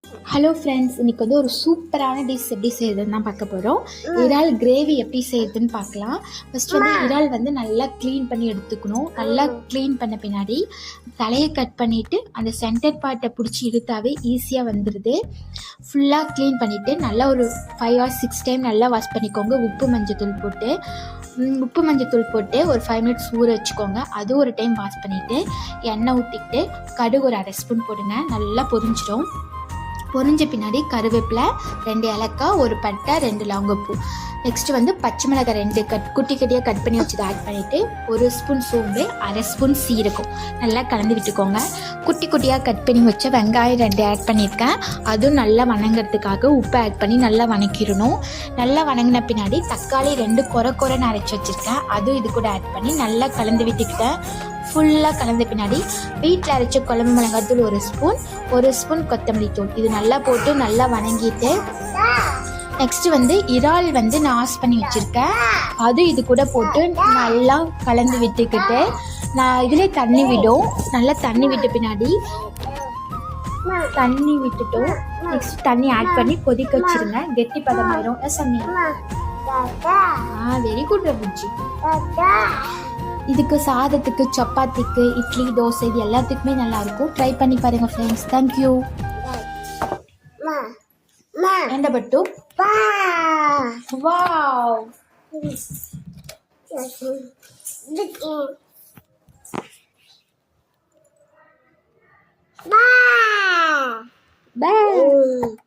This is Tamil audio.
ஹலோ ஃப்ரெண்ட்ஸ், இன்றைக்கி வந்து ஒரு சூப்பரான டிஷ் எப்படி செய்யுதுன்னு தான் பார்க்க போகிறோம். இறால் கிரேவி எப்படி செய்யுதுன்னு பார்க்கலாம். ஃபஸ்ட் வந்து இறால் வந்து நல்லா க்ளீன் பண்ணி எடுத்துக்கணும். நல்லா க்ளீன் பண்ண பின்னாடி தலையை கட் பண்ணிவிட்டு அந்த சென்டர் பார்ட்டை பிடிச்சி இழுத்தாவே ஈஸியாக வந்துடுது. ஃபுல்லாக க்ளீன் பண்ணிவிட்டு நல்லா ஒரு 5 or 6 டைம் நல்லா வாஷ் பண்ணிக்கோங்க. உப்பு மஞ்சத்தூள் போட்டு ஒரு 5 மினிட்ஸ் ஊற வச்சுக்கோங்க. அது ஒரு டைம் வாஷ் பண்ணிவிட்டு எண்ணெய் ஊற்றிக்கிட்டு கடுகு ஒரு 1/2 ஸ்பூன் போடுங்க. நல்லா பொரிஞ்சிடும். பொரிஞ்ச பின்னாடி கருவேப்பிலை, 2 ஏலக்காய், ஒரு பட்டை, 2 லவங்கப்பூ. நெக்ஸ்ட்டு வந்து பச்சை மிளகாய் 2 குட்டி குட்டியாக கட் பண்ணி வச்சதை ஆட் பண்ணிவிட்டு 1 ஸ்பூன் சோம்பு, 1/2 ஸ்பூன் சீரகம் நல்லா கலந்து விட்டுக்கோங்க. குட்டி குட்டியாக கட் பண்ணி வச்ச வெங்காயம் 2 ஆட் பண்ணியிருக்கேன். அதுவும் நல்லா வணங்கிறதுக்காக உப்பு ஆட் பண்ணி நல்லா வணக்கிடணும். நல்லா வணங்கின பின்னாடி தக்காளி 2 கொரன்னு அரைச்சி வச்சுருக்கேன். அதுவும் இது கூட ஆட் பண்ணி நல்லா கலந்து விட்டுக்கிட்டேன். ஃபுல்லாக கலந்த பின்னாடி வீட்டில் அரைச்ச குழம்பு மிளகாத்தூள் 1 ஸ்பூன் கொத்தமல்லி தூள் இது நல்லா போட்டு நல்லா வணங்கிட்டு நெக்ஸ்ட்டு வந்து இறால் வந்து நான் வாஷ் பண்ணி வச்சுருக்கேன். அது இது கூட போட்டு நல்லா கலந்து விட்டுக்கிட்டு நான் இதில் தண்ணி விடும். நல்லா தண்ணி விட்ட பின்னாடி தண்ணி விட்டுட்டோம். நெக்ஸ்ட் தண்ணி ஆட் பண்ணி கொதிக்க வச்சுருங்க. கெட்டி பதமாயிரும். Very good ரபுஜி. இதுக்கு சாதத்துக்கு, சப்பாத்திக்கு, இட்லி, தோசை இது எல்லாத்துக்குமே நல்லாயிருக்கும். ட்ரை பண்ணி பாருங்கள் ஃப்ரெண்ட்ஸ். தேங்க்யூ. என்ன பட்டு வாவ் bye.